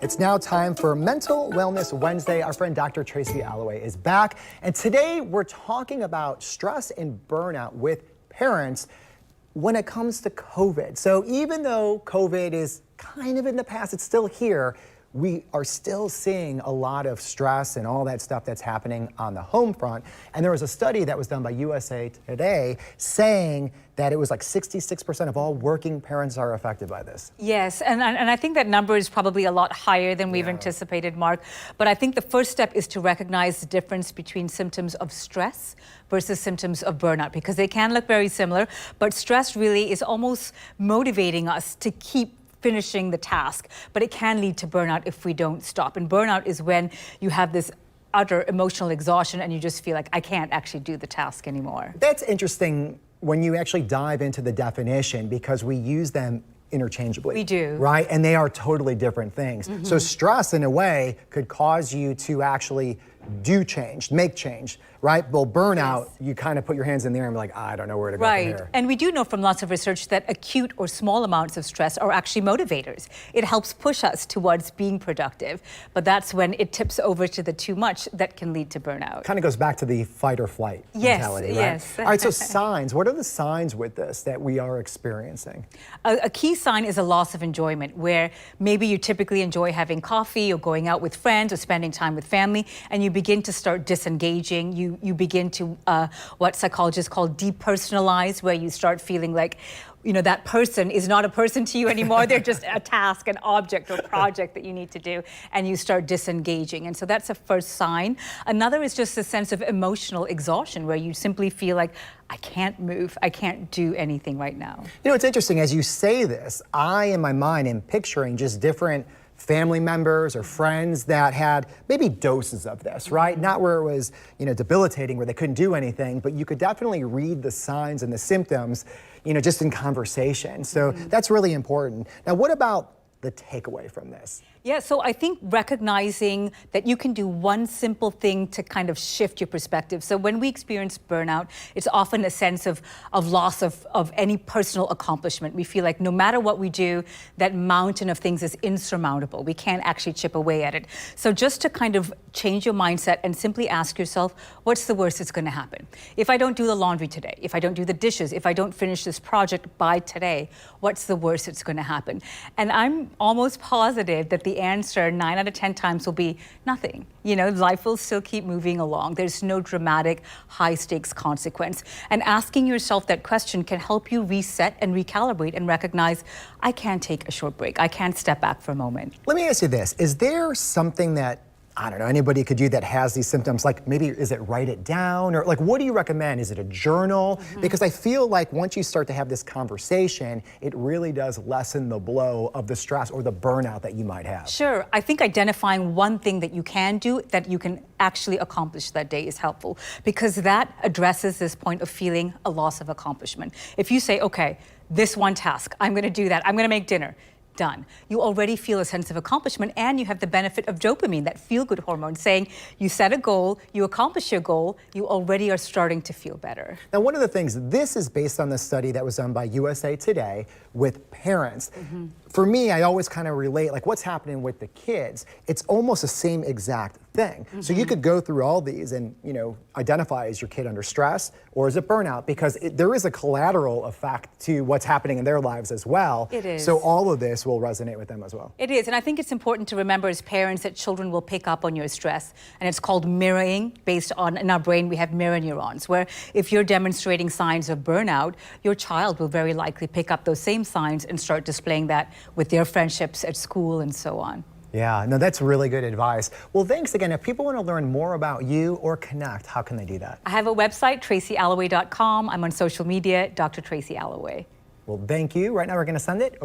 It's now time for Mental Wellness Wednesday. Our friend Dr. Tracy Alloway is back. And today we're talking about stress and burnout with parents when it comes to COVID. So even though COVID is kind of in the past, it's still here. We are still seeing a lot of stress and all that stuff that's happening on the home front. And there was a study that was done by USA Today saying that it was like 66% of all working parents are affected by this. Yes, and I think that number is probably a lot higher than we've anticipated, Mark. But I think the first step is to recognize the difference between symptoms of stress versus symptoms of burnout, because they can look very similar, but stress really is almost motivating us to keep finishing the task, but it can lead to burnout if we don't stop. And burnout is when you have this utter emotional exhaustion and you just feel like, I can't actually do the task anymore. That's interesting when you actually dive into the definition, because we use them interchangeably. We do. Right? And they are totally different things. So stress, in a way, could cause you to actually do change, make change, right? Well, burnout, you kind of put your hands in the air and be like, I don't know where to go from here. And we do know from lots of research that acute or small amounts of stress are actually motivators. It helps push us towards being productive, but that's when it tips over to the too much that can lead to burnout. Kind of goes back to the fight or flight mentality, right? Yes. All right, so signs. What are the signs with this that we are experiencing? A key sign is a loss of enjoyment, where maybe you typically enjoy having coffee or going out with friends or spending time with family, and you begin to start disengaging. You begin to, what psychologists call depersonalize, where you start feeling like, you know, that person is not a person to you anymore. They're just a task, an object or project that you need to do, and you start disengaging. And so that's a first sign. Another is just a sense of emotional exhaustion, where you simply feel like, I can't move, I can't do anything right now. You know, it's interesting, as you say this, I, in my mind, am picturing just different family members or friends that had maybe doses of this, right? Not where it was, you know, debilitating, where they couldn't do anything, but you could definitely read the signs and the symptoms, you know, just in conversation. So that's really important. Now, what about the takeaway from this? Yeah, so I think recognizing that you can do one simple thing to kind of shift your perspective. So when we experience burnout, it's often a sense of loss of any personal accomplishment. We feel like no matter what we do, that mountain of things is insurmountable. We can't actually chip away at it. So just to kind of change your mindset and simply ask yourself, what's the worst that's going to happen? If I don't do the laundry today, if I don't do the dishes, if I don't finish this project by today, what's the worst that's going to happen? And I'm almost positive that the answer 9 out of 10 times will be nothing. You know, life will still keep moving along. There's no dramatic, high stakes consequence. And asking yourself that question can help you reset and recalibrate and recognize, I can take a short break. I can step back for a moment. Let me ask you this. Is there something that, I don't know, anybody could do that has these symptoms? Like maybe, is it write it down? Or like, what do you recommend? Is it a journal? Because I feel like once you start to have this conversation, it really does lessen the blow of the stress or the burnout that you might have. Sure. I think identifying one thing that you can do that you can actually accomplish that day is helpful, because that addresses this point of feeling a loss of accomplishment. If you say, okay, this one task, I'm going to do that. I'm going to make dinner. Done. You already feel a sense of accomplishment, and you have the benefit of dopamine, that feel-good hormone, saying you set a goal, you accomplish your goal, you already are starting to feel better. Now, one of the things, this is based on the study that was done by USA Today with parents. For me, I always kind of relate, like what's happening with the kids, it's almost the same exact thing. So you could go through all these and, you know, identify, is your kid under stress or is it burnout? Because there is a collateral effect to what's happening in their lives as well. It is. So all of this will resonate with them as well. It is, and I think it's important to remember as parents that children will pick up on your stress, and it's called mirroring. Based on, in our brain, we have mirror neurons, where if you're demonstrating signs of burnout, your child will very likely pick up those same signs and start displaying that with their friendships at school and so on. Yeah, no, that's really good advice. Well, thanks again. If people want to learn more about you or connect, how can they do that? I have a website, tracyalloway.com. I'm on social media, Dr. Tracy Alloway. Well, thank you. Right now we're going to send it